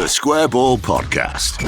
The Square Ball Podcast.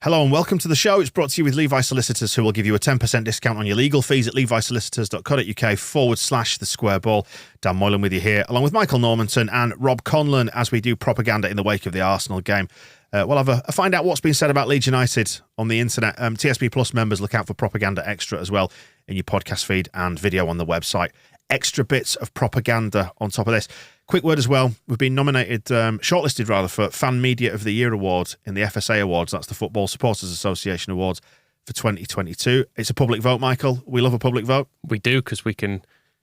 Hello and welcome to the show. It's brought to you with Levi Solicitors, who will give you a 10% discount on your legal fees at levisolicitors.co.uk/the Square Ball. Dan Moylan with you here, along with Michael Normanton and Rob Conlon, as we do propaganda in the wake of the Arsenal game. We'll have a find out what's been said about Leeds United on the internet. TSB Plus members, look out for Propaganda Extra as well in your podcast feed and video on the website. Extra bits of propaganda on top of this. Quick word as well, we've been nominated, shortlisted rather, for Fan Media of the Year Award in the FSA Awards. That's the Football Supporters Association Awards for 2022. It's a public vote, Michael. We love a public vote. We do, because we can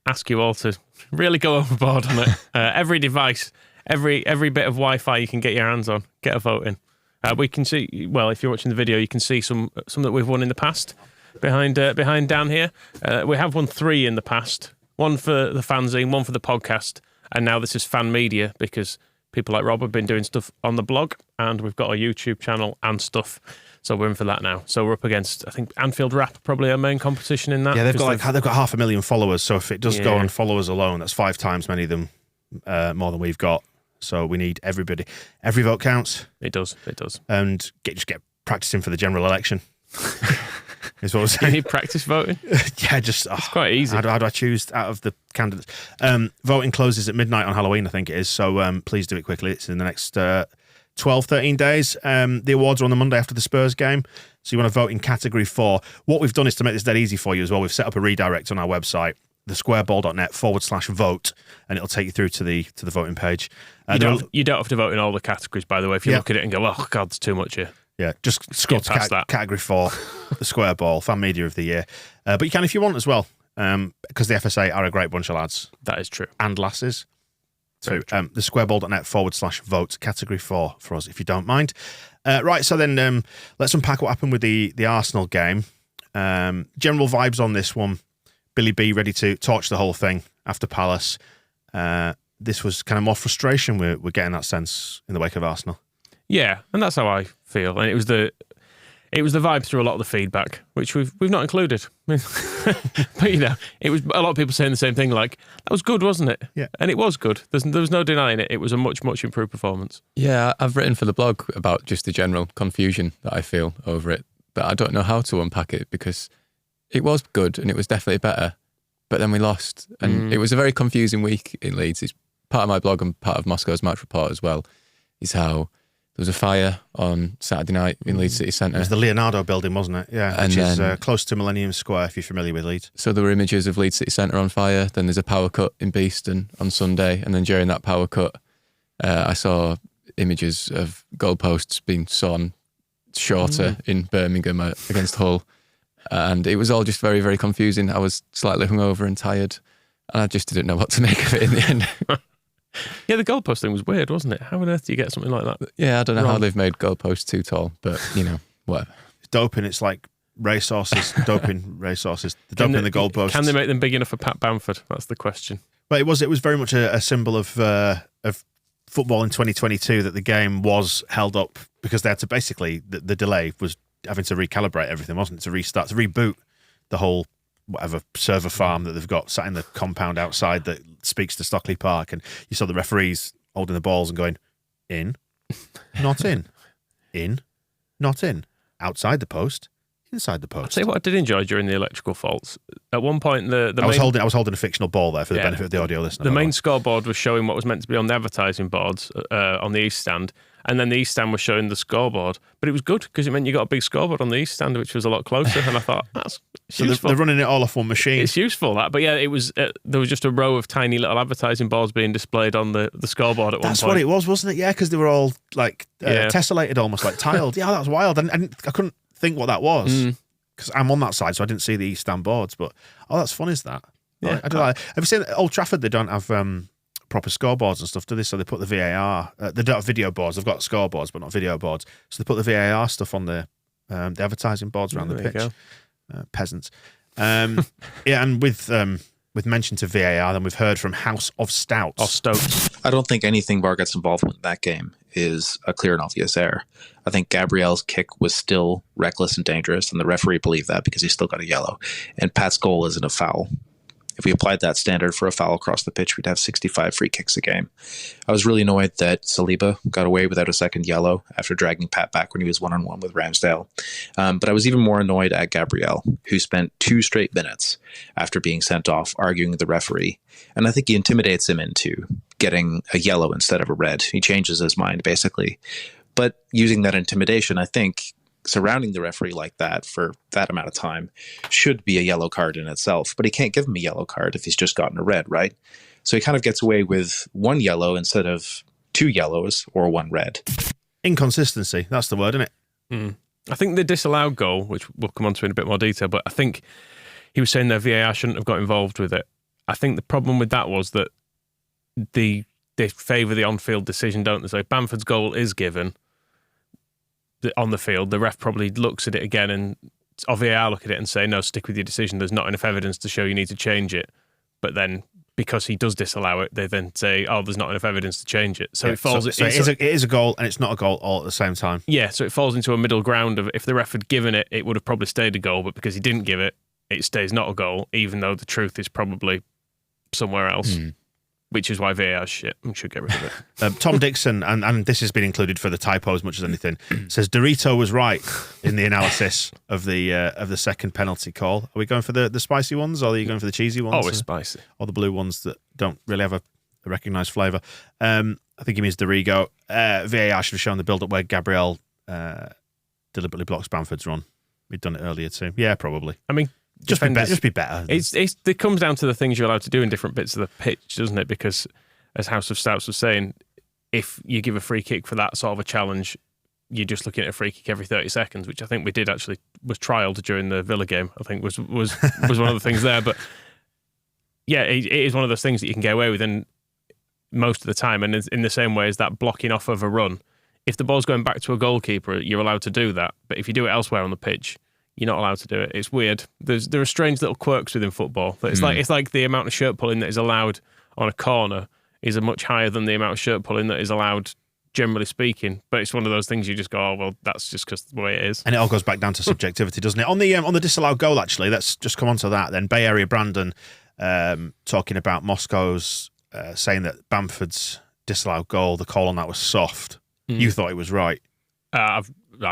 ask you all to really go overboard on it. Every device, every bit of Wi-Fi you can get your hands on, get a vote in. We can see, well, if you're watching the video, you can see some that we've won in the past behind Dan here. We have won 3 in the past. One for the fanzine, one for the podcast, and now this is Fan Media because people like Rob have been doing stuff on the blog, and we've got a YouTube channel and stuff. So we're in for that now. So we're up against, I think, Anfield Rap, probably our main competition in that. Yeah, they've got 500,000 followers. So if it does go on followers alone, that's 5 times many of them more than we've got. So we need everybody. Every vote counts. It does. And just get practicing for the general election. Is what I was saying. You need practice voting? Yeah, it's quite easy. How do I choose out of the candidates? Voting closes at midnight on Halloween, I think it is. So please do it quickly. It's in the next 12, 13 days. The awards are on the Monday after the Spurs game. So you want to vote in category 4. What we've done is to make this dead easy for you as well. We've set up a redirect on our website, thesquareball.net/vote, and it'll take you through to the voting page. You don't have to vote in all the categories, by the way. If you look at it and go, oh, God, there's too much here. Yeah, just scroll to category 4, the Square Ball, Fan Media of the Year. But you can if you want as well, because the FSA are a great bunch of lads. That is true. And lasses. So thesquareball.net/vote, category 4 for us, if you don't mind. Right, so then let's unpack what happened with the Arsenal game. General vibes on this one. Billy B ready to torch the whole thing after Palace. This was kind of more frustration. We're getting that sense in the wake of Arsenal. Yeah, and that's how I feel. And it was the vibe through a lot of the feedback, which we've not included. But it was a lot of people saying the same thing, like, that was good, wasn't it? Yeah. And it was good. There was no denying it. It was a much, much improved performance. Yeah, I've written for the blog about just the general confusion that I feel over it, but I don't know how to unpack it because it was good and it was definitely better, but then we lost. And it was a very confusing week in Leeds. It's part of my blog and part of Moscow's match report as well, is how there was a fire on Saturday night in Leeds City Centre. It was the Leonardo building, wasn't it? Yeah, and which is close to Millennium Square, if you're familiar with Leeds. So there were images of Leeds City Centre on fire. Then there's a power cut in Beeston on Sunday. And then during that power cut, I saw images of goalposts being sawn shorter in Birmingham against Hull. And it was all just very, very confusing. I was slightly hungover and tired. And I just didn't know what to make of it in the end. Yeah, the goalpost thing was weird, wasn't it? How on earth do you get something like that? Yeah, I don't know how they've made goalposts too tall, but, whatever. It's doping. It's like racehorses, doping racehorses. The doping the goalposts. Can they make them big enough for Pat Bamford? That's the question. But it was very much a symbol of football in 2022 that the game was held up because they had to basically, the delay was having to recalibrate everything, wasn't it? To restart, to reboot the whole whatever server farm that they've got sat in the compound outside that speaks to Stockley Park, and you saw the referees holding the balls and going, in, not in, not in, outside the post, inside the post. I'll tell you what I did enjoy during the electrical faults. At one point, I was holding a fictional ball there for the benefit of the audio listener. The main scoreboard was showing what was meant to be on the advertising boards on the East Stand, and then the East Stand was showing the scoreboard. But it was good because it meant you got a big scoreboard on the East Stand, which was a lot closer. And I thought, that's useful. They're running it all off one machine. It's useful, that. But yeah, it was. There was just a row of tiny little advertising boards being displayed on the scoreboard at one point. That's what it was, wasn't it? Yeah, because they were all like tessellated, almost like tiled. Yeah, that was wild. And I couldn't think what that was because I'm on that side, so I didn't see the East Stand boards. But that's fun, is that? Yeah. I don't know. Have you seen at Old Trafford? They don't have proper scoreboards and stuff, do they? So they put the VAR. They don't have video boards. They've got scoreboards, but not video boards. So they put the VAR stuff on the advertising boards around the pitch. Peasants. And with mention to VAR, then we've heard from House of Stouts. Or Stokes. I don't think anything VAR gets involved in that game is a clear and obvious error. I think Gabriel's kick was still reckless and dangerous, and the referee believed that because he still got a yellow. And Pat's goal isn't a foul. If we applied that standard for a foul across the pitch, we'd have 65 free kicks a game. I was really annoyed that Saliba got away without a second yellow after dragging Pat back when he was one-on-one with Ramsdale. But I was even more annoyed at Gabriel, who spent 2 straight minutes after being sent off arguing with the referee. And I think he intimidates him into getting a yellow instead of a red. He changes his mind, basically. But using that intimidation, I think surrounding the referee like that for that amount of time should be a yellow card in itself. But he can't give him a yellow card if he's just gotten a red, right? So he kind of gets away with 1 yellow instead of 2 yellows or 1 red. Inconsistency, that's the word, isn't it? I think the disallowed goal, which we'll come on to in a bit more detail, but I think he was saying that VAR shouldn't have got involved with it. I think the problem with that was that they favour the on-field decision, don't they? So if Bamford's goal is given on the field, the ref probably looks at it again and VAR look at it and say, no, stick with your decision. There's not enough evidence to show you need to change it. But then because he does disallow it, they then say, oh, there's not enough evidence to change it. So it falls. So it is a goal and it's not a goal all at the same time. Yeah, so it falls into a middle ground of if the ref had given it, it would have probably stayed a goal. But because he didn't give it, it stays not a goal, even though the truth is probably somewhere else. Which is why VAR shit. We should get rid of it. Tom Dixon, and this has been included for the typo as much as anything, says Dorito was right in the analysis of the second penalty call. Are we going for the spicy ones, or are you going for the cheesy ones? Always spicy. Or the blue ones that don't really have a recognised flavour? I think he means Dorigo. VAR should have shown the build-up where Gabriel deliberately blocks Bamford's run. We'd done it earlier too. Yeah, probably. I mean, Just be better. It comes down to the things you're allowed to do in different bits of the pitch, doesn't it? Because, as House of Stouts was saying, if you give a free kick for that sort of a challenge, you're just looking at a free kick every 30 seconds, which I think we did actually was trialled during the Villa game. I think was one of the things there. But yeah, it is one of those things that you can get away with, and most of the time, and in the same way as that blocking off of a run. If the ball's going back to a goalkeeper, you're allowed to do that. But if you do it elsewhere on the pitch, you're not allowed to do it. It's weird. There are strange little quirks within football. It's like the amount of shirt pulling that is allowed on a corner is much higher than the amount of shirt pulling that is allowed, generally speaking. But it's one of those things you just go, oh well, that's just because the way it is. And it all goes back down to subjectivity, doesn't it? On the disallowed goal, actually, let's just come on to that. Then Bay Area Brandon talking about Moscow's saying that Bamford's disallowed goal, the call on that was soft. You thought it was right. I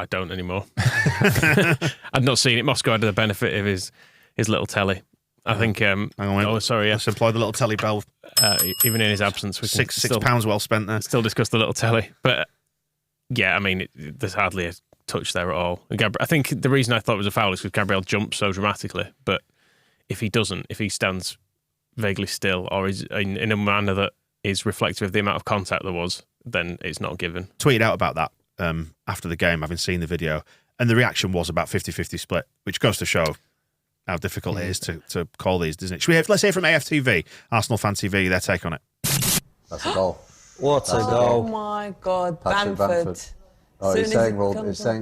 don't anymore. I'd not seen it. Moscow had the benefit of his little telly. I think. Hang on, oh, sorry. Yeah. Let's employ the little telly bell. Even in his absence, we can £6 well spent there. Still discuss the little telly, but yeah, I mean, there's hardly a touch there at all. I think the reason I thought it was a foul is because Gabriel jumped so dramatically. But if he stands vaguely still or is in a manner that is reflective of the amount of contact there was, then it's not given. Tweeted out about that. After the game, having seen the video, and the reaction was about 50-50 split, which goes to show how difficult it is to call these, doesn't it? Let's hear from AFTV, Arsenal Fan TV, their take on it. That's a goal. What a goal. Oh my God, Patrick Bamford. Oh, he's saying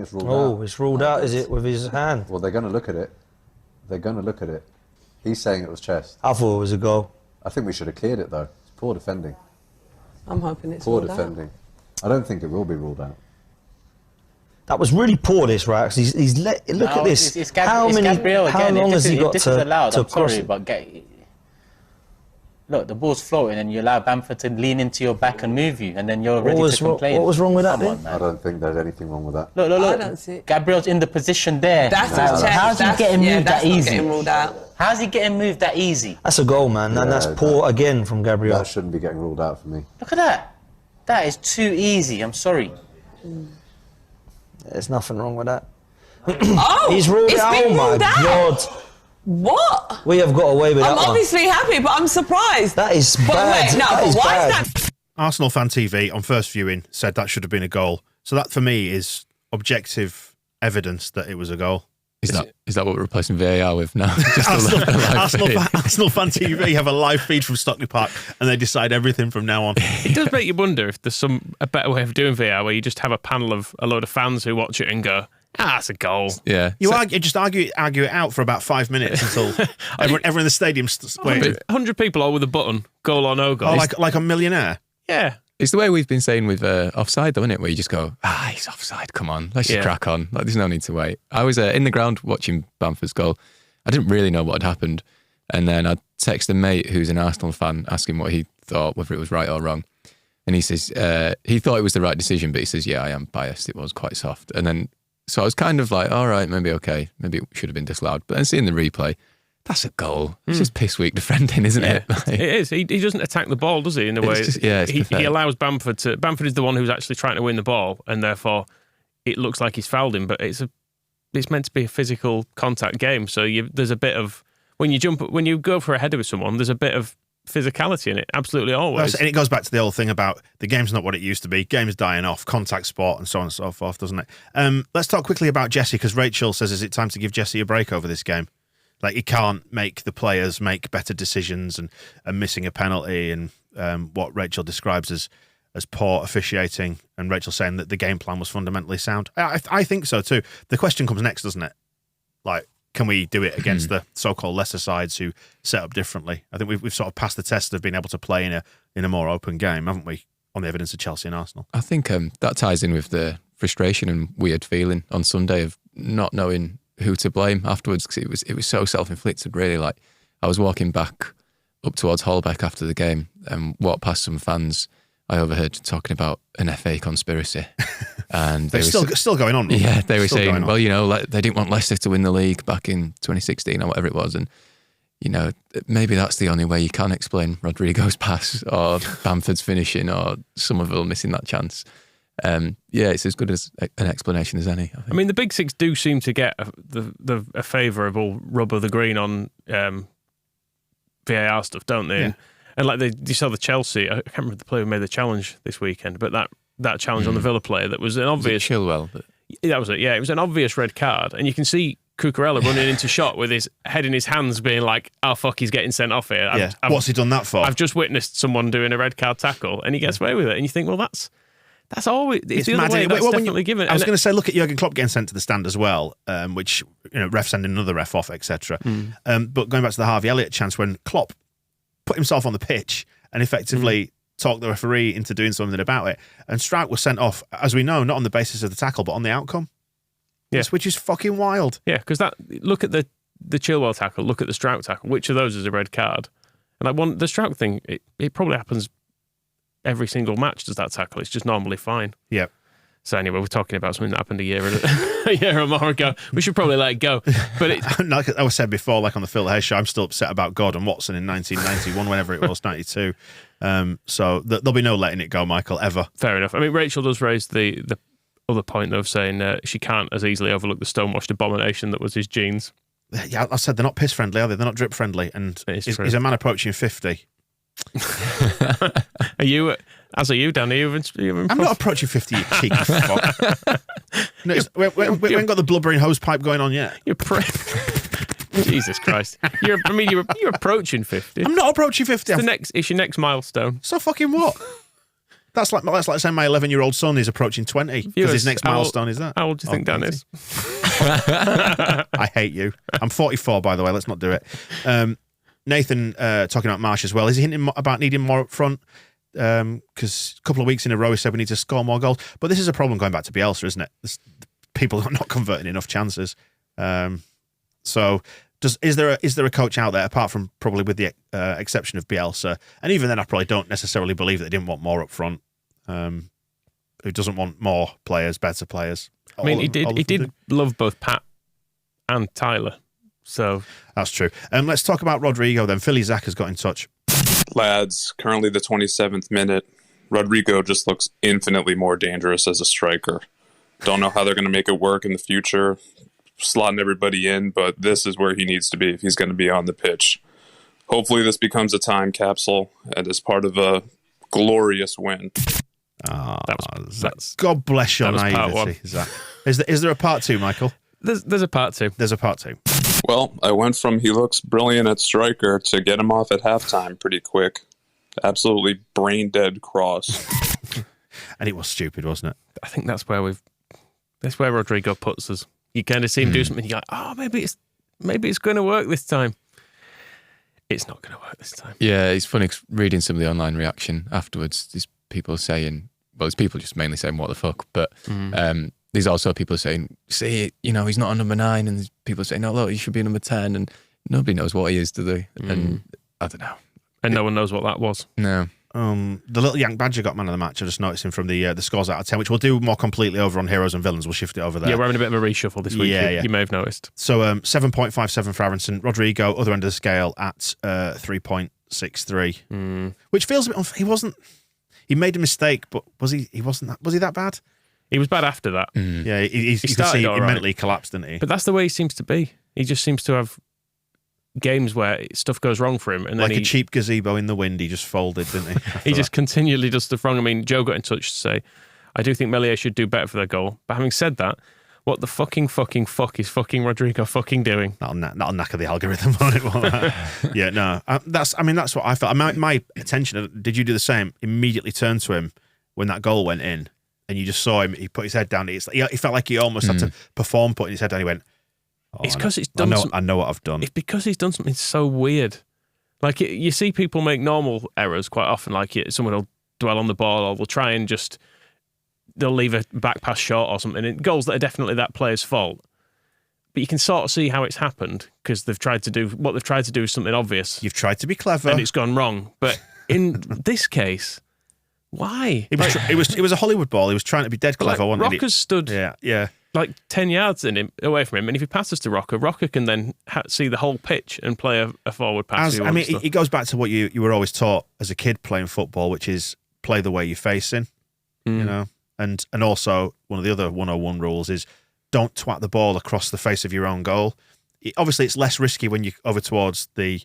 it's ruled out. Oh, it's ruled out, is it, with his hand? Well, they're going to look at it. He's saying it was chest. I thought it was a goal. I think we should have cleared it, though. It's poor defending. I'm hoping it's Poor ruled defending. out. I don't think it will be ruled out. That was really poor, this, right? Because look at this. How long has he got to cross it? But look, the ball's floating and you allow Bamford to lean into your back and move you, and then you're ready to complain. What was wrong with that, then? I don't think there's anything wrong with that. Look. I don't see it. Gabriel's in the position there. That's his chest. How's he getting moved that easy? Getting ruled out. How's he getting moved that easy? That's a goal, man, and that's poor again from Gabriel. That shouldn't be getting ruled out for me. Look at that. That is too easy. I'm sorry. There's nothing wrong with that. Oh, He's ruled out. been Oh my ruled out. God. What? We have got away with that I'm one. obviously happy, but I'm surprised. That is But bad. wait, no, That but is why bad. is that? Arsenal Fan TV on first viewing said that should have been a goal. So that for me is objective evidence that it was a goal. Is that what we're replacing VAR with now? Just Arsenal Fan TV have a live feed from Stockley Park, and they decide everything from now on. It does make you wonder if there's a better way of doing VAR where you just have a panel of a load of fans who watch it and go, that's a goal. Yeah. You argue it out for about 5 minutes until everyone in the stadium. 100 people all with a button, goal or no goal. Oh, like a millionaire. Yeah. It's the way we've been saying with offside, though, isn't it? Where you just go, he's offside, come on, let's just crack on. Like, there's no need to wait. I was in the ground watching Bamford's goal. I didn't really know what had happened. And then I'd texted a mate who's an Arsenal fan asking what he thought, whether it was right or wrong. And he says he thought it was the right decision, but he says, yeah, I am biased. It was quite soft. And then, so I was kind of like, all right, maybe okay. Maybe it should have been disallowed. But then seeing the replay, that's a goal. It's just piss weak defending, isn't it? Like, it is. He doesn't attack the ball, does he, in a way? He allows Bamford to... Bamford is the one who's actually trying to win the ball, and therefore it looks like he's fouled him, but it's meant to be a physical contact game, so there's a bit of... When you go for a header with someone, there's a bit of physicality in it, absolutely always. And it goes back to the old thing about the game's not what it used to be. Game's dying off, contact sport, and so on and so forth, doesn't it? Let's talk quickly about Jesse, because Rachel says, is it time to give Jesse a break over this game? Like, he can't make the players make better decisions and missing a penalty and what Rachel describes as poor officiating, and Rachel saying that the game plan was fundamentally sound. I think so too. The question comes next, doesn't it? Like, can we do it against the so-called lesser sides who set up differently? I think we've sort of passed the test of being able to play in a more open game, haven't we, on the evidence of Chelsea and Arsenal? I think that ties in with the frustration and weird feeling on Sunday of not knowing who to blame afterwards, because it was so self-inflicted, really. Like, I was walking back up towards Holbeck after the game and walked past some fans I overheard talking about an FA conspiracy. And they were still going on. Yeah, they were saying, well, you know, like, they didn't want Leicester to win the league back in 2016 or whatever it was. And, you know, maybe that's the only way you can explain Rodrigo's pass or Bamford's finishing or Somerville missing that chance. Yeah, it's as good as an explanation as any. I mean, the big six do seem to get a favourable rub of the green on VAR stuff, don't they? Yeah. And like you saw the Chelsea, I can't remember the player who made the challenge this weekend, but that challenge on the Villa player that was an obvious... Chilwell. That was it, yeah. It was an obvious red card, and you can see Cucurella running into shot with his head in his hands being like, oh, fuck, he's getting sent off here. What's he done that for? I've just witnessed someone doing a red card tackle, and he gets away with it. And you think, well, that's always... It's the other way, that's definitely given. I was going to say, look at Jurgen Klopp getting sent to the stand as well, which, you know, ref sending another ref off, etc. But going back to the Harvey Elliott chance, when Klopp put himself on the pitch and effectively talked the referee into doing something about it, and Strout was sent off, as we know, not on the basis of the tackle, but on the outcome. Yeah. Which is fucking wild. Yeah, because look at the Chilwell tackle, look at the Strout tackle. Which of those is a red card? And the Strout thing, it probably happens every single match. Does that tackle? It's just normally fine. Yeah. So anyway, we're talking about something that happened a year or more ago. We should probably let it go. But like I said before, like on the Phil Hayes show, I'm still upset about Gordon Watson in 1991, whenever it was, 92. So there'll be no letting it go, Michael, ever. Fair enough. I mean, Rachel does raise the other point, though, of saying she can't as easily overlook the stonewashed abomination that was his jeans. Yeah, I said they're not piss friendly, are they? They're not drip friendly. And he's a man approaching 50. Are you? As are you, Dan? Are you I'm not approaching 50, you cheeky fuck. No, we haven't got the blubbering hose pipe going on yet. Jesus Christ! You're approaching 50. I'm not approaching 50. It's your next milestone. So fucking what? That's like saying my 11-year-old son is approaching 20 because his next milestone is that. How old do you think Dan is? I hate you. I'm 44, by the way. Let's not do it. Nathan talking about Marsh as well. Is he hinting about needing more up front? Because a couple of weeks in a row he said we need to score more goals. But this is a problem going back to Bielsa, isn't it? People are not converting enough chances. So is there a coach out there, apart from probably with the exception of Bielsa, and even then I probably don't necessarily believe that they didn't want more up front, who doesn't want more players, better players? I mean, he did love both Pat and Tyler. So that's true. Let's talk about Rodrigo then. Philly Zach has got in touch. Lads, currently the 27th minute. Rodrigo just looks infinitely more dangerous as a striker. Don't know how they're going to make it work in the future, slotting everybody in, but this is where he needs to be if he's going to be on the pitch. Hopefully this becomes a time capsule and is part of a glorious win. God bless your naivety, Zach. Is there a part two, Michael? There's a part two. There's a part two. Well, I went from he looks brilliant at striker to get him off at halftime pretty quick. Absolutely brain dead cross. And it was stupid, wasn't it? I think that's where Rodrigo puts us. You kind of see him do something, you're like, oh, maybe it's going to work this time. It's not going to work this time. Yeah, it's funny reading some of the online reaction afterwards. There's people saying, well, there's people just mainly saying, what the fuck? But there's also people saying, see, you know, he's not a number 9. And there's people saying, no, look, he should be a number 10. And nobody knows what he is, do they? And I don't know. And no one knows what that was. No. The little Yank Badger got man of the match. I just noticed him from the scores out of 10, which we'll do more completely over on Heroes and Villains. We'll shift it over there. Yeah, we're having a bit of a reshuffle this week. You may have noticed. So 7.57 for Aronson. Rodrigo, other end of the scale, at 3.63, which feels a bit unfair. He made a mistake, but was he that bad? He was bad after that. Yeah, you could see he mentally collapsed, didn't he? But that's the way he seems to be. He just seems to have games where stuff goes wrong for him, and then a cheap gazebo in the wind, he just folded, didn't he? He just continually does stuff wrong. I mean, Joe got in touch to say, I do think Meslier should do better for their goal. But having said that, what the fucking fuck is fucking Rodrigo fucking doing? That'll knacker the algorithm on it. Yeah, no. That's what I felt. My attention, did you do the same? Immediately turned to him when that goal went in, and you just saw him. He put his head down. He felt like he almost had to perform putting his head down. He went, it's because he's done. I know what I've done. It's because he's done something so weird. Like you see people make normal errors quite often. Like someone will dwell on the ball, or they'll try and they'll leave a back pass short or something. And goals that are definitely that player's fault. But you can sort of see how it's happened because they've tried to do is something obvious. You've tried to be clever, and it's gone wrong. But in this case, why? It was a Hollywood ball. He was trying to be dead clever. Like, Rocker's stood. Yeah. Like 10 yards away from him, and if he passes to Rocker can then see the whole pitch and play a forward pass. It goes back to what you were always taught as a kid playing football, which is play the way you're facing, you know. And also one of the other 101 rules is don't twat the ball across the face of your own goal. Obviously, it's less risky when you're over towards the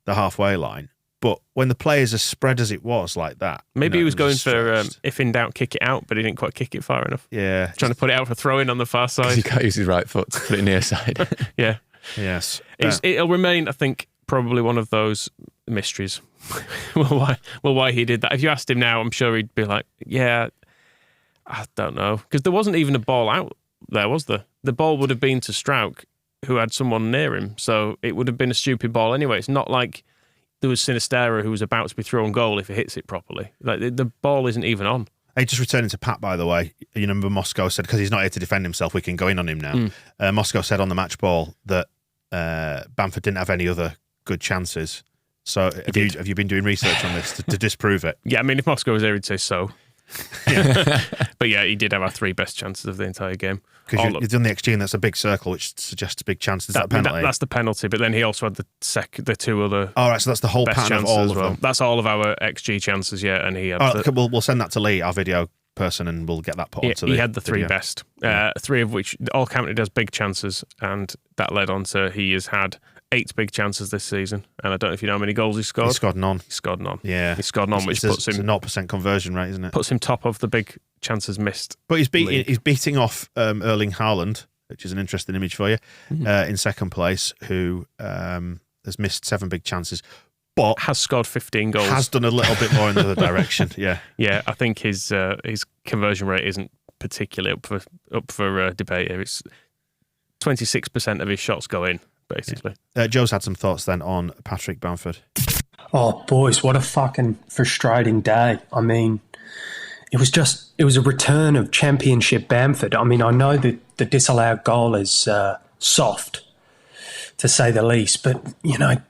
halfway line. But when the players are spread as it was like that... Maybe he was going for, if in doubt, kick it out, but he didn't quite kick it far enough. Yeah. Trying to put it out for throw-in on the far side. He can't use his right foot to put it near side. Yeah. Yes. It'll remain, I think, probably one of those mysteries. why he did that. If you asked him now, I'm sure he'd be like, yeah, I don't know. Because there wasn't even a ball out there, was there? The ball would have been to Strauch, who had someone near him. So it would have been a stupid ball anyway. It's not like there was Sinistera who was about to be thrown goal if he hits it properly. Like the ball isn't even on. Hey, just returning to Pat, by the way, you remember Moscow said, because he's not here to defend himself, we can go in on him now. Moscow said on the match ball that Bamford didn't have any other good chances. So have you been doing research on this to disprove it? Yeah, I mean, if Moscow was there, he'd say so. But yeah, he did have our three best chances of the entire game. Because you've done the XG, and that's a big circle, which suggests big chances. That penalty. That's the penalty, but then he also had the two other. All right, so that's the whole pattern of all of them. That's all of our XG chances, yeah. And he had. We'll send that to Lee, our video person, and we'll get that put onto. He had the three best, three of which all counted as big chances, and that led on to he has had 8 big chances this season, and I don't know if you know how many goals he scored. He scored none. Yeah, he scored none, which puts him. It's a 0% conversion rate, isn't it? Puts him top of the big chances missed. But he's beating off Erling Haaland, which is an interesting image for you, in second place, who has missed 7 big chances, but has scored 15 goals. Has done a little bit more in the other direction. Yeah, yeah. I think his conversion rate isn't particularly up for debate here. It's 26% of his shots go in, basically. Yeah. Joe's had some thoughts then on Patrick Bamford. Oh, boys, what a fucking frustrating day. I mean, it was a return of Championship Bamford. I mean, I know that the disallowed goal is soft, to say the least, but,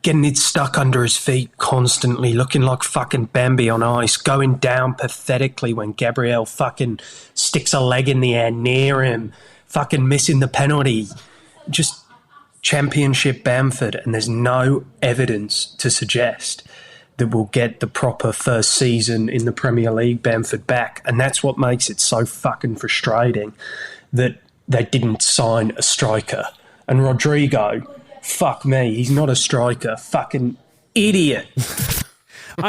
getting it stuck under his feet constantly, looking like fucking Bambi on ice, going down pathetically when Gabriel fucking sticks a leg in the air near him, fucking missing the penalty. Just Championship Bamford, and there's no evidence to suggest that we'll get the proper first season in the Premier League Bamford back. And that's what makes it so fucking frustrating that they didn't sign a striker. And Rodrigo, fuck me, he's not a striker. Fucking idiot.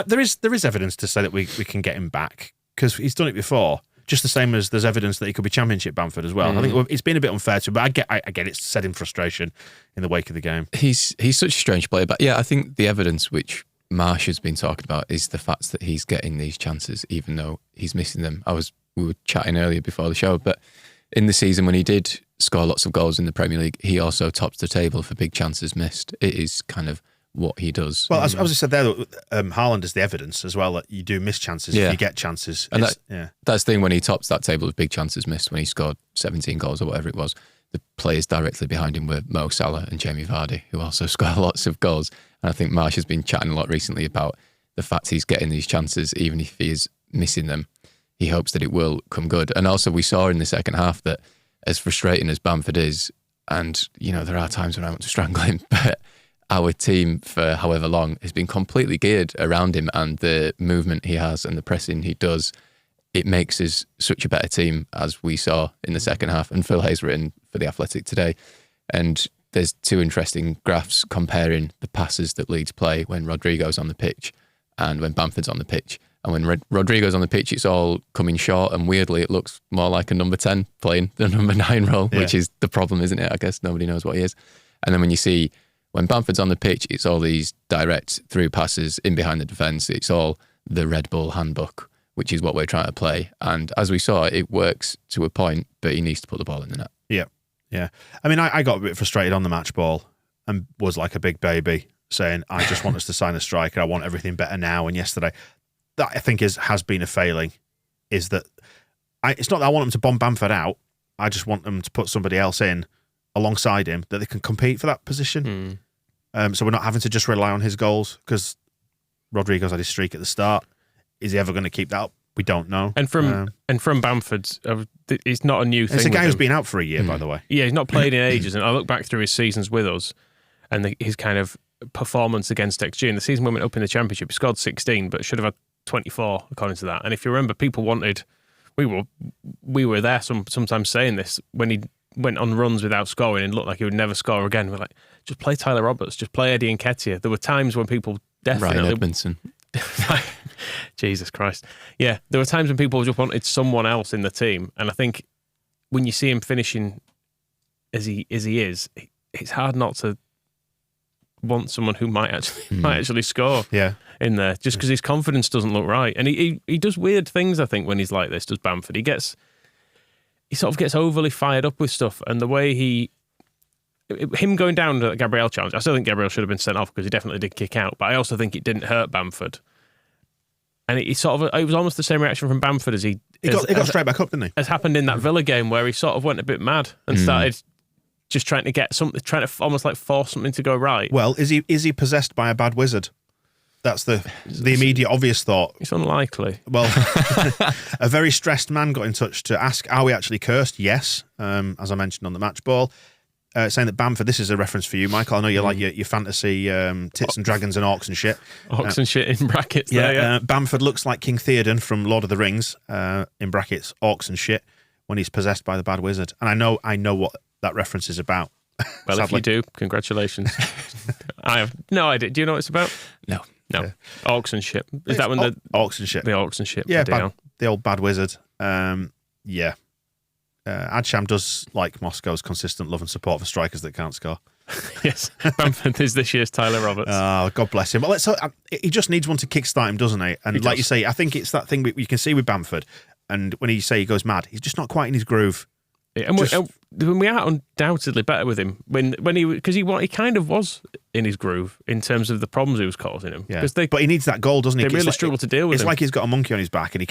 There is evidence to say that we can get him back because he's done it before. Just the same as there's evidence that he could be Championship Bamford as well. I think it's been a bit unfair to him, but I get it's set in frustration in the wake of the game. He's such a strange player, but yeah, I think the evidence which Marsh has been talking about is the fact that he's getting these chances even though he's missing them. We were chatting earlier before the show, but in the season when he did score lots of goals in the Premier League, he also tops the table for big chances missed. It is kind of what he does. Well, as I said there, Haaland is the evidence as well that you do miss chances if you get chances. And that's the thing, when he tops that table of big chances missed, when he scored 17 goals or whatever it was, the players directly behind him were Mo Salah and Jamie Vardy, who also score lots of goals. And I think Marsh has been chatting a lot recently about the fact he's getting these chances, even if he is missing them. He hopes that it will come good. And also we saw in the second half that as frustrating as Bamford is, and, you know, there are times when I want to strangle him, but our team for however long has been completely geared around him, and the movement he has and the pressing he does, it makes us such a better team, as we saw in the second half. And Phil Hayes written for The Athletic today. And there's two interesting graphs comparing the passes that Leeds play when Rodrigo's on the pitch and when Bamford's on the pitch. And when Rodrigo's on the pitch, it's all coming short, and weirdly it looks more like a number 10 playing the number 9 role, which is the problem, isn't it? I guess nobody knows what he is. And then when you see when Bamford's on the pitch, it's all these direct through passes in behind the defence. It's all the Red Bull handbook, which is what we're trying to play. And as we saw, it works to a point, but he needs to put the ball in the net. Yeah, yeah. I mean, I got a bit frustrated on the match ball and was like a big baby saying, I just want us to sign a striker. I want everything better now. And yesterday, that I think has been a failing, is that it's not that I want them to bomb Bamford out. I just want them to put somebody else in alongside him that they can compete for that position. So we're not having to just rely on his goals, because Rodrigo's had his streak at the start. Is he ever going to keep that up? We don't know. And from Bamford's, it's not a new thing. It's a guy who's been out for a year, by the way. Yeah, he's not played in ages. And I look back through his seasons with us and his kind of performance against XG. And the season we went up in the Championship, he scored 16, but should have had 24, according to that. And if you remember, people wanted... We were there sometimes saying this when he went on runs without scoring and looked like he would never score again. We're like, just play Tyler Roberts, just play Eddie Nketiah. There were times when people definitely... Ryan Edmondson. Jesus Christ. Yeah, there were times when people just wanted someone else in the team. And I think when you see him finishing as he is, it's hard not to want someone who might actually score in there, just because his confidence doesn't look right. And he does weird things, I think, when he's like this, does Bamford. He sort of gets overly fired up with stuff, and the way him going down to the Gabriel challenge, I still think Gabriel should have been sent off because he definitely did kick out, but I also think it didn't hurt Bamford. And it was almost the same reaction from Bamford as he got straight back up, didn't he? As happened in that Villa game, where he sort of went a bit mad and started just trying to get something, trying to almost like force something to go right. Well, is he possessed by a bad wizard? That's the immediate obvios thought. It's unlikely. Well, a very stressed man got in touch to ask, are we actually cursed? Yes, as I mentioned on the match ball. Saying that Bamford, this is a reference for you, Michael. I know you like your fantasy tits and dragons and orcs and shit. Orcs and shit in brackets. Bamford looks like King Theoden from Lord of the Rings, in brackets, orcs and shit, when he's possessed by the bad wizard. And I know what that reference is about. Well, sadly. If you do, congratulations. I have no idea. Do you know what it's about? No. Yeah. Orcs and shit. Is that when orcs and shit? The orcs and shit. Yeah, the old bad wizard. Yeah. Adsham does like Moscow's consistent love and support for strikers that can't score. Yes, Bamford is this year's Tyler Roberts. Oh, God bless him. Well, he just needs one to kickstart him, doesn't he? And like you say, I think it's that thing you can see with Bamford. And when you say he goes mad, he's just not quite in his groove. And we are undoubtedly better with him because he kind of was in his groove in terms of the problems he was causing him. Yeah. But he needs that goal, doesn't he? They really struggle to deal with it. It's him. like he's got a monkey on his back and he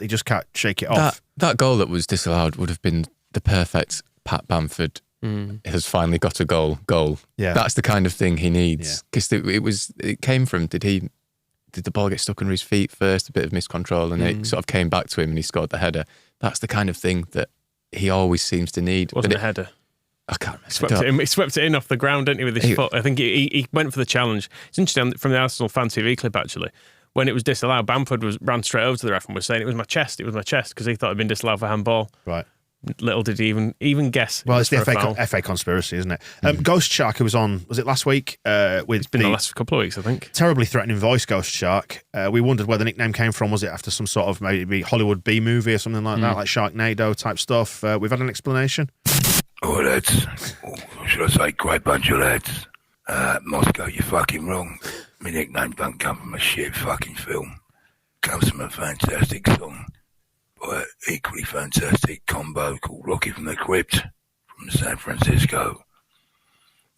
just can't shake it off. That goal that was disallowed would have been the perfect Pat Bamford has finally got a goal. Yeah, that's the kind of thing he needs, because it came from did the ball get stuck under his feet first, a bit of miscontrol, and it sort of came back to him and he scored the header. That's the kind of thing that he always seems to need. Wasn't a header. I can't remember. He swept it in off the ground, didn't he, with his foot? I think he went for the challenge. It's interesting from the Arsenal Fan TV clip, actually. When it was disallowed, Bamford ran straight over to the ref and was saying it was my chest, because he thought it'd been disallowed for handball. Right. Little did he even guess. Well, it's the FA conspiracy, isn't it? Ghost Shark, who was on, was it last week? It's been the last couple of weeks, I think. Terribly threatening voice, Ghost Shark. We wondered where the nickname came from. Was it after some sort of maybe Hollywood B movie or something like that, like Sharknado type stuff? We've had an explanation. Oh, lads. Or should I say, great bunch of lads. Moscow, you're fucking wrong. My nickname don't come from a shit fucking film. It comes from a fantastic song by an equally fantastic combo called Rocky from the Crypt from San Francisco.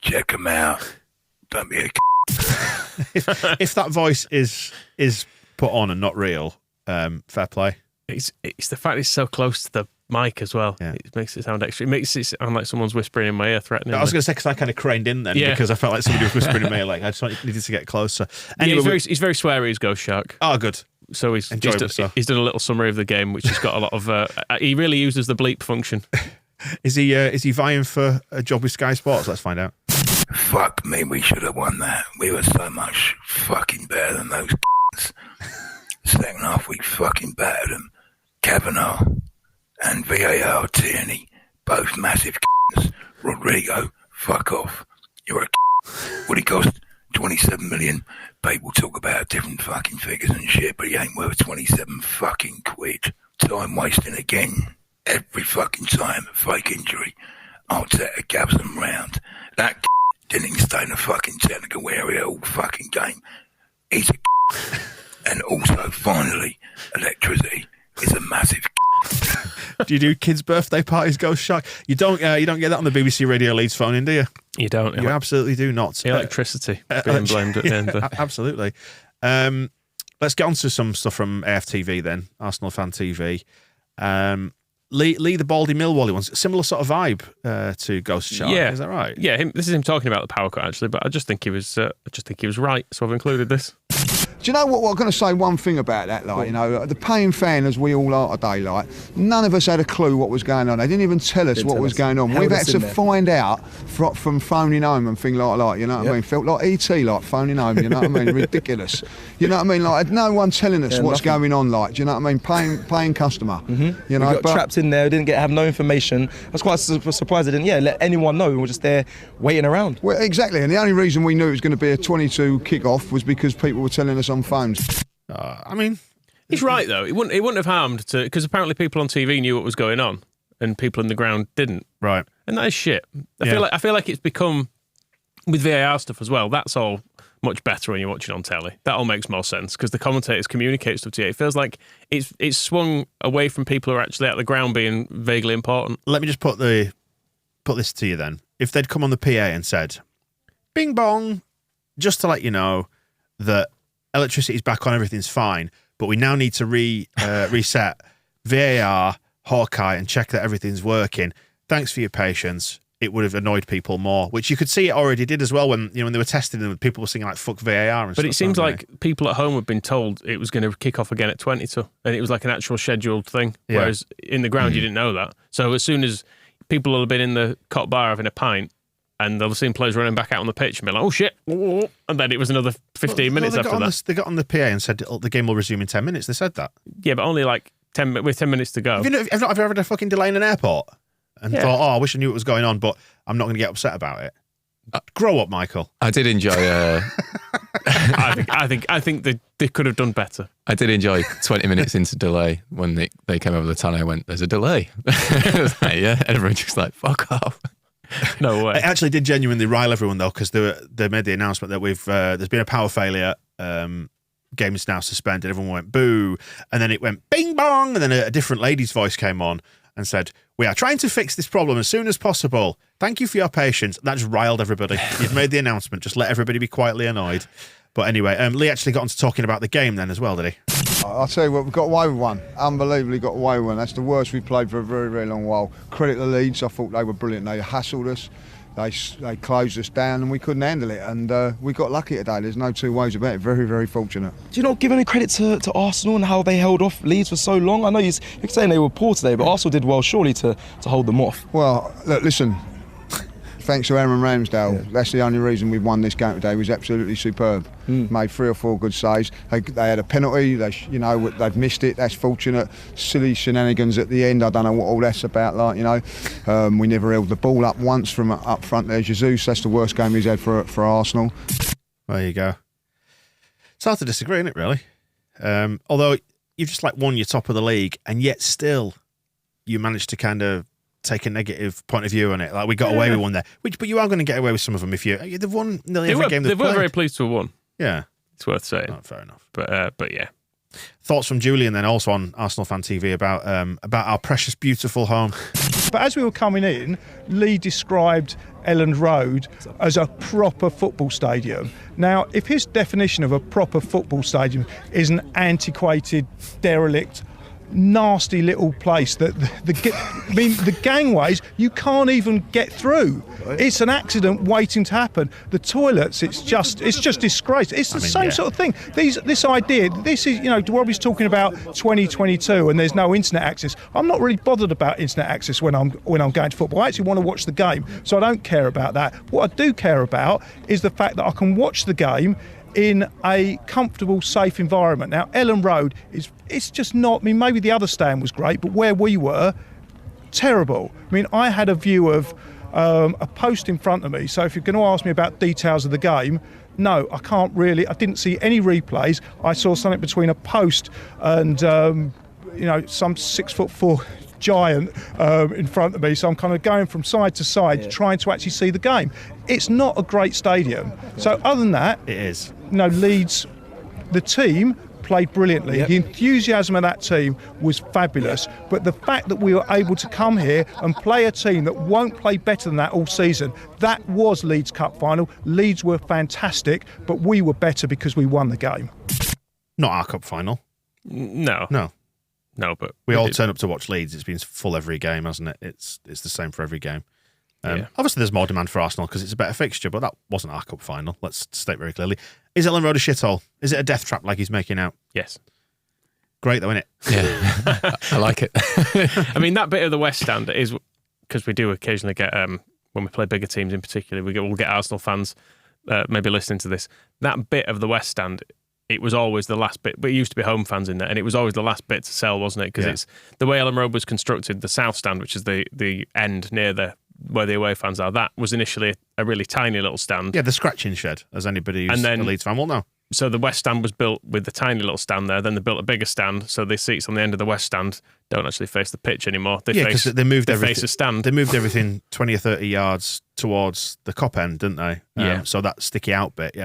Check them out. Don't be a if that voice is put on and not real, fair play. It's the fact it's so close to mic as well. Yeah. It makes it sound extra. It makes it sound like someone's whispering in my ear, threatening. I was going to say, because I kind of craned in then, because I felt like somebody was whispering in my ear, like I just needed to get closer. Anyway, he's very sweary, he's Ghost Shark. Oh, good. So he's done a little summary of the game, which has got a lot of. He really uses the bleep function. Is he vying for a job with Sky Sports? Let's find out. Fuck me, we should have won that. We were so much fucking better than those Second half, we fucking battered them. Kavanagh and VAR Tierney, both massive Rodrigo, fuck off. You're a What he cost? 27 million. People talk about different fucking figures and shit, but he ain't worth 27 fucking quid. Time wasting again. Every fucking time, fake injury. Arteta gabs them round. That didn't even stay in the fucking technical area all fucking game. He's a and also, finally, electricity is a massive. Do you do kids' birthday parties, Ghost Shark? You don't get that on the BBC Radio Leeds phone in, do you? You don't. You absolutely do not. Electricity being blamed at the end there. Absolutely. Let's get on to some stuff from AFTV then, Arsenal Fan TV. Lee the Baldy Millwall ones, similar sort of vibe to Ghost Shark. Yeah. Is that right? Yeah, this is him talking about the power cut actually, but I just think he was right, so I've included this. Do you know what? I'm going to say one thing about that, like, you know, the paying fan as we all are today, like, none of us had a clue what was going on. They didn't even tell us what was going on. We've had to find out from phoning home and things like that, you know what I mean? Felt like E.T., like, phoning home, you know what I mean? Ridiculous. You know what I mean? Like, no one telling us what's going on, like, do you know what I mean? Paying customer. You know, we got trapped in there, didn't have no information. I was quite surprised they didn't let anyone know. We were just there waiting around. Well, exactly, and the only reason we knew it was going to be a 22 kick-off was because people were telling us on phones. I mean, he's right though. It wouldn't have harmed to, because apparently people on TV knew what was going on, and people in the ground didn't. Right, and that is shit. I feel like it's become with VAR stuff as well. That's all much better when you're watching on telly. That all makes more sense because the commentators communicate stuff to you. It feels like it's swung away from people who are actually at the ground being vaguely important. Let me just put this to you then. If they'd come on the PA and said, "Bing bong," just to let you know that electricity's back on, everything's fine, but we now need to reset VAR, Hawkeye, and check that everything's working. Thanks for your patience. It would have annoyed people more, which you could see it already did as well when they were testing them. People were singing like "fuck VAR" and stuff. But it seems like people at home had been told it was going to kick off again at 22, and it was like an actual scheduled thing. Yeah. Whereas in the ground you didn't know that. So as soon as people will have been in the cot bar having a pint, and they'll have seen players running back out on the pitch and be like, "Oh shit!" and then it was another 15 minutes after that. They got on the PA and said the game will resume in 10 minutes. They said that. Yeah, but only like 10 minutes to go. Have you ever had a fucking delay in an airport and thought, "Oh, I wish I knew what was going on, but I'm not going to get upset about it"? Grow up, Michael. I did enjoy. I think they could have done better. I did enjoy 20 minutes into delay when they came over the tunnel. I went, "There's a delay." Like, yeah, everyone just like, "Fuck off." No way. It actually did genuinely rile everyone though, because they made the announcement that there's been a power failure. Game is now suspended. Everyone went boo, and then it went bing bong, and then a different lady's voice came on and said, "We are trying to fix this problem as soon as possible. Thank you for your patience." That just riled everybody. You'd made the announcement. Just let everybody be quietly annoyed. But anyway, Lee actually got on to talking about the game then as well, did he? I'll tell you what, we got away with one. Unbelievably got away with one. That's the worst we've played for a very, very long while. Credit the Leeds. I thought they were brilliant. They hustled us. They closed us down and we couldn't handle it. And we got lucky today. There's no two ways about it. Very, very fortunate. Do you not give any credit to Arsenal and how they held off Leeds for so long? I know you're saying they were poor today, but Arsenal did well surely to hold them off. Well, look, listen. Thanks to Aaron Ramsdale. Yeah. That's the only reason we've won this game today. He was absolutely superb. Made 3 or 4 good saves. They had a penalty. They've missed it. That's fortunate. Silly shenanigans at the end. I don't know what all that's about. Like, you know, we never held the ball up once from up front there. Jesus. That's the worst game he's had for Arsenal. There you go. It's hard to disagree, isn't it? Really. Although you've just like won your top of the league, and yet still you managed to kind of take a negative point of view on it. Like we got away with one there, but you are going to get away with some of them if they've won nearly every game they've played. They were very pleased to have won. Yeah, it's worth saying. Oh, fair enough. But yeah. Thoughts from Julian then also on Arsenal Fan TV about our precious, beautiful home. But as we were coming in, Lee described Elland Road as a proper football stadium. Now, if his definition of a proper football stadium is an antiquated, derelict, nasty little place that the gangways, you can't even get through. It's an accident waiting to happen. The toilets, it's just disgrace. It's the same sort of thing. This idea, this is, Robbie's talking about 2022 and there's no internet access. I'm not really bothered about internet access when I'm going to football. I actually want to watch the game, so I don't care about that. What I do care about is the fact that I can watch the game in a comfortable, safe environment. Now, Ellen Road it's just not. I mean, maybe the other stand was great, but where we were, terrible. I mean, I had a view of a post in front of me. So if you're going to ask me about details of the game, no, I can't really. I didn't see any replays. I saw something between a post and some 6'4" giant in front of me, so I'm kind of going from side to side trying to actually see the game. It's not a great stadium. So other than that, it is. Leeds, the team played brilliantly. The enthusiasm of that team was fabulous, but the fact that we were able to come here and play a team that won't play better than that all season, that was Leeds Cup final. Leeds were fantastic, but we were better because we won the game. Not our cup final. No, but we all turn up to watch Leeds. It's been full every game, hasn't it? It's the same for every game. Obviously, there's more demand for Arsenal because it's a better fixture, but that wasn't our cup final. Let's state very clearly. Is Ellen Road a shithole? Is it a death trap like he's making out? Yes. Great though, isn't it? Yeah, I like it. I mean, that bit of the West Stand is because we do occasionally get when we play bigger teams in particular, we'll get Arsenal fans maybe listening to this. That bit of the West Stand, it was always the last bit, but it used to be home fans in there, and it was always the last bit to sell, wasn't it? Because it's the way Ellen Road was constructed. The South Stand, which is the end near where the away fans are, that was initially a really tiny little stand. Yeah, the scratching shed, as anybody who's a Leeds fan will know. So the West Stand was built with the tiny little stand there. Then they built a bigger stand, so the seats on the end of the West Stand don't actually face the pitch anymore. They face a stand. They moved everything 20 or 30 yards towards the Kop end, didn't they? So that sticky out bit,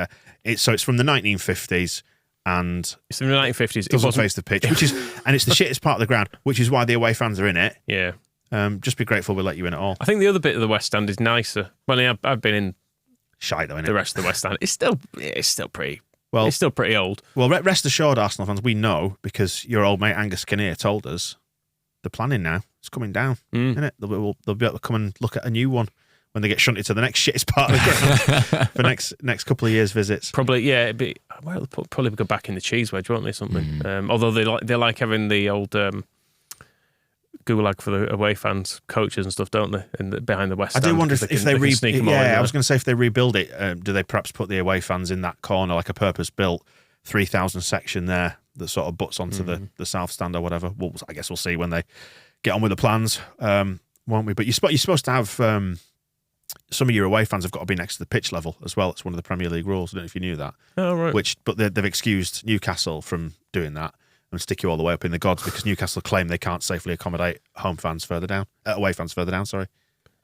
It's from the 1950s. And it's in the 1950s. It doesn't face the pitch, and it's the shittest part of the ground, which is why the away fans are in it. Yeah. Just be grateful we let you in at all. I think the other bit of the West Stand is nicer. Well, I've been in shite though, innit? The rest of the West Stand. It's still pretty. Well, it's still pretty old. Well, rest assured, Arsenal fans, we know because your old mate Angus Kinnear told us the planning now. It's coming down, isn't it? They'll be able to come and look at a new one when they get shunted to the next shittest part of the ground for next couple of years visits. Probably, yeah. They'll probably go back in the cheese wedge, won't they? Something. Although they like having the old gulag for the away fans, coaches and stuff, don't they? Behind the West Stand. I do wonder if they sneak them all in. I was going to say if they rebuild it, do they perhaps put the away fans in that corner, like a purpose-built 3,000 section there that sort of butts onto the South Stand or whatever? Well, I guess we'll see when they get on with the plans, won't we? But you're supposed to have some of your away fans have got to be next to the pitch level as well. It's one of the Premier League rules. I don't know if you knew that. Oh, right. But they've excused Newcastle from doing that and stick you all the way up in the gods because Newcastle claim they can't safely accommodate away fans further down. Sorry.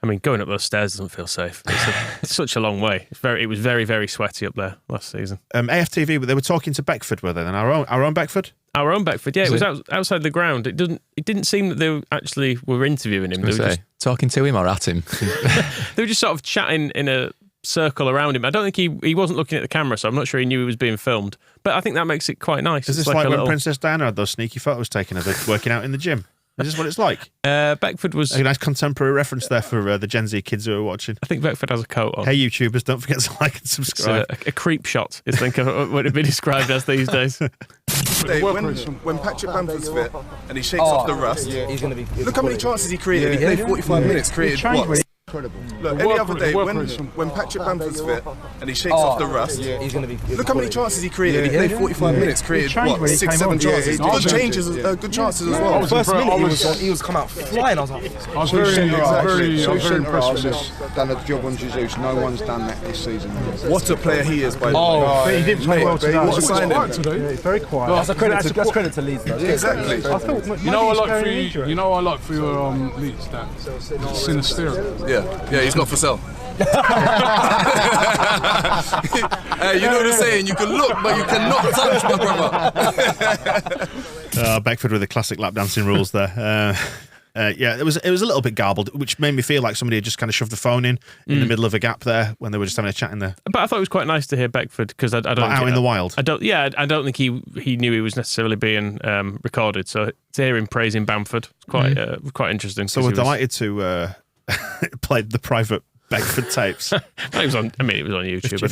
I mean, going up those stairs doesn't feel safe. It's such a long way. It was very, very sweaty up there last season. AFTV, they were talking to Beckford, were they? Then our own Beckford. Our own Beckford, yeah. It was outside the ground. It didn't seem that they actually were interviewing him. They were just talking to him or at him. They were just sort of chatting in a circle around him. I don't think he wasn't looking at the camera, so I'm not sure he knew he was being filmed. But I think that makes it quite nice. Is this like when Princess Diana had those sneaky photos taken of her working out in the gym? Is this what it's like? Beckford was a nice contemporary reference there for the Gen Z kids who are watching. I think Beckford has a coat on. Hey, YouTubers, don't forget to like and subscribe. It's a creep shot, I think would it be described as these days. When Patrick Bamford's fit and he shakes off the rust, he's going to be. Look how many chances he created. He played 45 minutes, created what? Incredible. Look, any other day, when Patrick Bamford's fit and he shakes off the rust, he's going to be. Look how many chances he created. He played 45 minutes, created what? 6-7 chances. Good changes, good chances as well. First minute, he was come out flying. I was like, I was very impressed with this. Done a job on Jesus. No one's done that this season. What a player he is, by the way. He did play well today. What a signing. Very quiet. That's credit to Leeds. Exactly. You know what I like for your Leeds? That Sinister. Yeah, he's not for sale. Hey, you know the saying, you can look, but you cannot touch, my brother. Beckford with the classic lap dancing rules there. it was a little bit garbled, which made me feel like somebody had just kind of shoved the phone in the middle of a gap there when they were just having a chat in there. But I thought it was quite nice to hear Beckford because I don't out in the wild. I don't think he knew he was necessarily being recorded. So to hear him praising Bamford was quite interesting. So we're delighted to play the private Beckford tapes. It was on YouTube.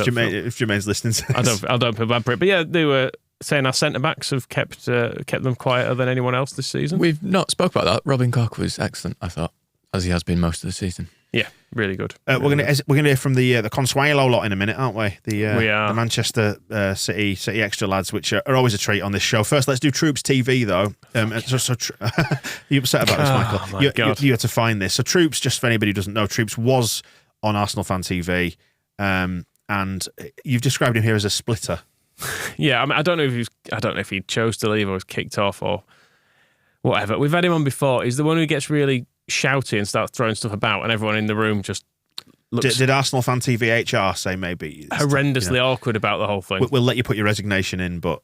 If Jermaine's listening to this. I don't feel bad for it. But yeah, they were saying our centre-backs have kept them quieter than anyone else this season. We've not spoke about that. Robin Koch was excellent, I thought, as he has been most of the season. Yeah, really good. We're gonna hear from the Consuelo lot in a minute, aren't we? We are the Manchester City Extra lads, which are always a treat on this show. First, let's do Troops TV though. You upset about this, Michael? You had to find this. So Troops, just for anybody who doesn't know, Troops was on Arsenal Fan TV, and you've described him here as a splitter. Yeah, I don't know if he chose to leave or was kicked off or whatever. We've had him on before. He's the one who gets really shouty and starts throwing stuff about, and everyone in the room just looks. Did Arsenal Fan TV HR say maybe horrendously awkward about the whole thing? We'll let you put your resignation in, but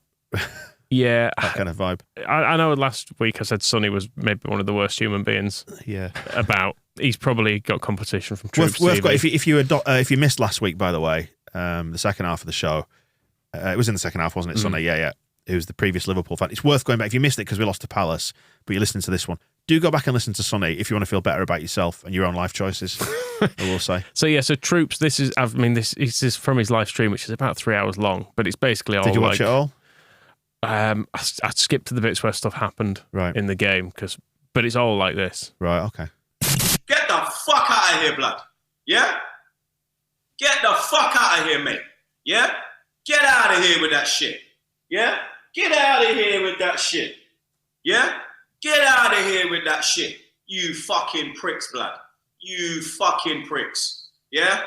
yeah, that kind of vibe. I know last week I said Sonny was maybe one of the worst human beings. Yeah, about he's probably got competition from Troops TV. If you missed last week, by the way, the second half of the show. It was in the second half, wasn't it, Sonny? Yeah. It was the previous Liverpool fan. It's worth going back. If you missed it because we lost to Palace, but you're listening to this one, do go back and listen to Sonny if you want to feel better about yourself and your own life choices, I will say. So Troops, this is from his live stream, which is about 3 hours long, but it's basically all. Did you watch it all? I skipped to the bits where stuff happened in the game, but it's all like this. Right, okay. Get the fuck out of here, blood. Yeah? Get the fuck out of here, mate. Yeah? Get out of here with that shit. Yeah? Get out of here with that shit. Yeah? Get out of here with that shit. You fucking pricks, blood. You fucking pricks. Yeah?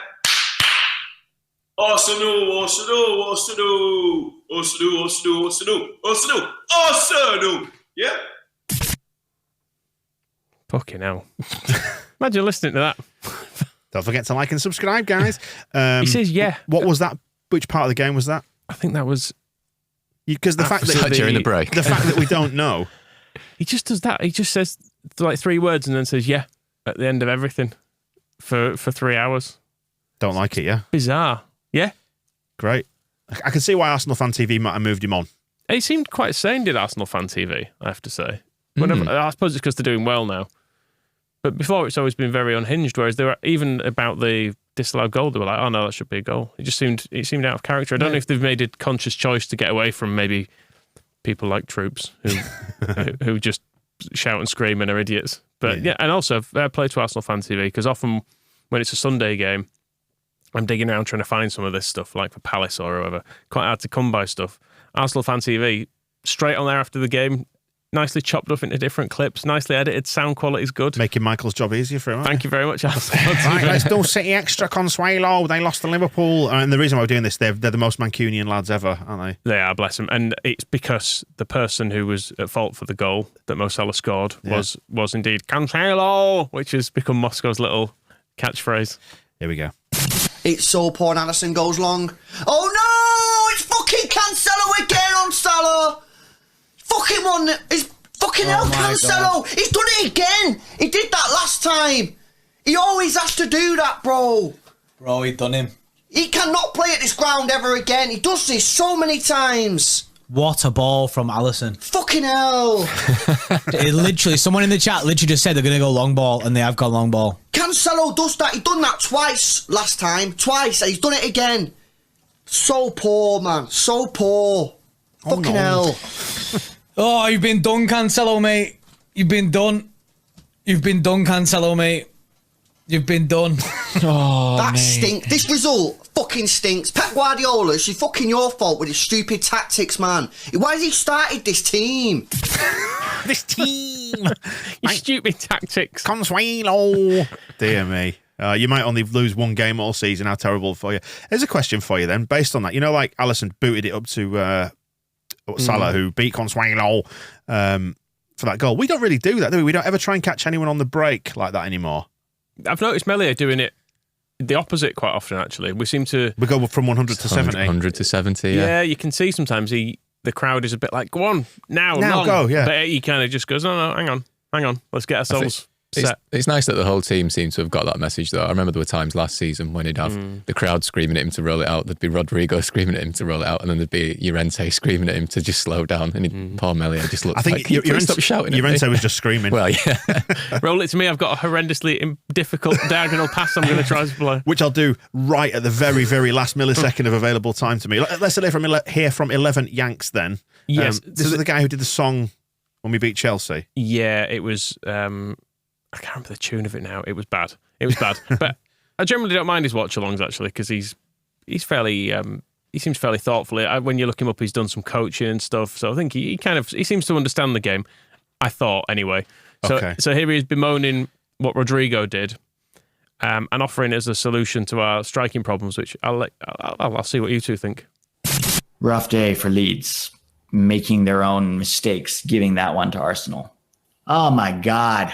Arsenal. Yeah? Fucking hell. Imagine listening to that. Don't forget to like and subscribe, guys. He says, yeah. What was that? Which part of the game was that? I think that was... Because the fact that during the break. The fact that we don't know. He just does that. He just says like 3 words and then says, yeah, at the end of everything for 3 hours. Don't like it, yeah? Bizarre. Yeah. Great. I can see why Arsenal Fan TV might have moved him on. He seemed quite sane, did Arsenal Fan TV, I have to say. I suppose it's because they're doing well now. But before, it's always been very unhinged, whereas they were even about the disallowed goal, they were like, oh no, that should be a goal. It seemed out of character. I don't know if they've made a conscious choice to get away from maybe people like Troops who just shout and scream and are idiots. But yeah, and also fair play to Arsenal Fan TV, because often when it's a Sunday game, I'm digging around trying to find some of this stuff, like for Palace or whatever. Quite hard to come by stuff. Arsenal Fan TV, straight on there after the game, nicely chopped up into different clips, nicely edited, sound quality's good. Making Michael's job easier for him. Thank you very much, Arsenal. Right, let's do City Extra Consuelo. They lost to Liverpool. And the reason why we're doing this, they're the most Mancunian lads ever, aren't they? They are, bless them. And it's because the person who was at fault for the goal that Mo Salah scored was indeed Cancelo, which has become Moscow's little catchphrase. Here we go. It's so poor and Alisson goes long. Oh no! It's fucking Cancelo again on Salah! Fucking one! It's fucking hell, Cancelo! He's done it again! He did that last time! He always has to do that, bro! Bro, he done him. He cannot play at this ground ever again. He does this so many times. What a ball from Alisson. Fucking hell. Literally, someone in the chat literally just said they're going to go long ball, and they have gone long ball. Cancelo does that. He done that twice last time. Twice. And he's done it again. So poor, man. So poor. Fucking hell. Oh, you've been done, Cancelo, mate. You've been done. You've been done, Cancelo, mate. You've been done. Oh, that mate. stinks. This result fucking stinks. Pep Guardiola, it's fucking your fault with his stupid tactics, man. Why has he started this team? This team. Your stupid tactics. Consuelo. Dear me. You might only lose one game all season. How terrible for you. There's a question for you then, based on that. You know, like Alisson booted it up to Salah, who beat Consuelo for that goal. We don't really do that, do we? We don't ever try and catch anyone on the break like that anymore. I've noticed Melia doing it the opposite quite often, actually. We go from 100 to 70. 100 to 70, yeah. Yeah, you can see sometimes the crowd is a bit like, go on, now go, yeah. But he kind of just goes, no, hang hang on, let's get ourselves set. It's nice that the whole team seemed to have got that message, though. I remember there were times last season when he'd have the crowd screaming at him to roll it out. There'd be Rodrigo screaming at him to roll it out, and then there'd be Llorente screaming at him to just slow down. And poor Melia just looked. I think stop shouting. Llorente was just screaming. Well, yeah. Roll it to me. I've got a horrendously difficult diagonal pass I'm going to try to play, which I'll do right at the very, very last millisecond of available time to me. Let's hear from 11 Yanks then. Yes, this is the guy who did the song when we beat Chelsea. Yeah, it was. I can't remember the tune of it now. It was bad. But I generally don't mind his watch-alongs, actually, because he's fairly. He seems fairly thoughtful. When you look him up, he's done some coaching and stuff. So I think he seems to understand the game. I thought anyway. So here he is bemoaning what Rodrigo did, and offering as a solution to our striking problems, which I'll see what you two think. Rough day for Leeds, making their own mistakes, giving that one to Arsenal. Oh my God.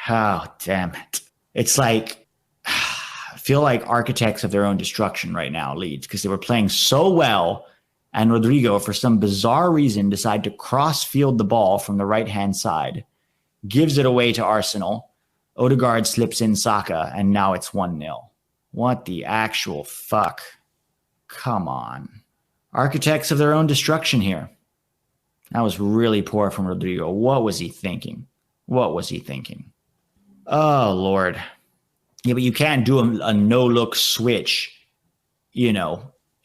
Oh, damn it. It's like, I feel like architects of their own destruction right now, Leeds, because they were playing so well, and Rodrigo, for some bizarre reason, decided to cross-field the ball from the right-hand side, gives it away to Arsenal. Odegaard slips in Saka, and now it's 1-0. What the actual fuck? Come on. Architects of their own destruction here. That was really poor from Rodrigo. What was he thinking? Oh, Lord. Yeah, but you can't do a no-look switch, in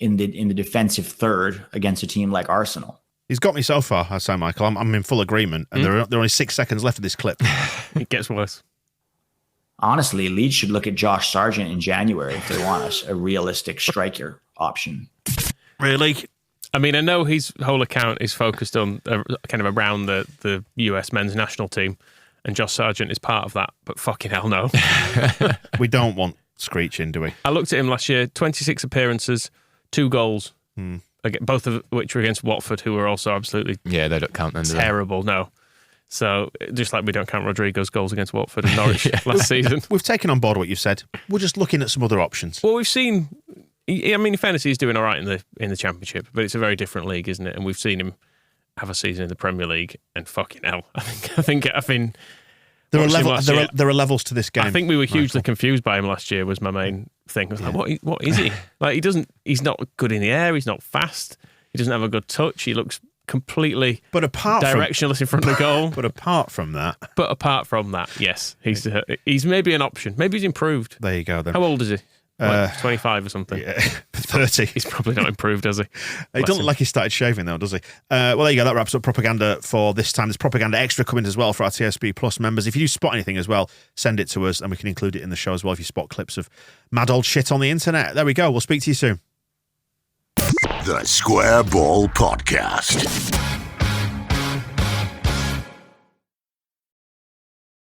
the defensive third against a team like Arsenal. He's got me so far, I say, Michael. I'm in full agreement, and there are only 6 seconds left of this clip. It gets worse. Honestly, Leeds should look at Josh Sargent in January if they want a realistic striker option. Really? I mean, I know his whole account is focused on kind of around the US men's national team, and Josh Sargent is part of that, but fucking hell no. We don't want screeching, do we? I looked at him last year, 26 appearances, 2 goals, both of which were against Watford, who were also absolutely they don't count them, terrible, no. So, just like we don't count Rodrigo's goals against Watford and Norwich last season. We've taken on board what you've said. We're just looking at some other options. Well, we've seen... I mean, in fairness, he's doing all right in the Championship, but it's a very different league, isn't it? And we've seen him have a season in the Premier League, and fucking hell, I think there are levels to this game. I think we were hugely confused by him last year. Was my main thing. I was like, what is he? Like, he's not good in the air. He's not fast. He doesn't have a good touch. He looks completely directionless in front of the goal. But apart from that, yes, he's maybe an option. Maybe he's improved. There you go. Then. How old is he? Like 25 or something. Yeah, 30. He's probably not improved, has he? He doesn't look like he started shaving, though, does he? Well, there you go. That wraps up propaganda for this time. There's propaganda extra coming as well for our TSB Plus members. If you do spot anything as well, send it to us, and we can include it in the show as well if you spot clips of mad old shit on the internet. There we go. We'll speak to you soon. The Square Ball Podcast.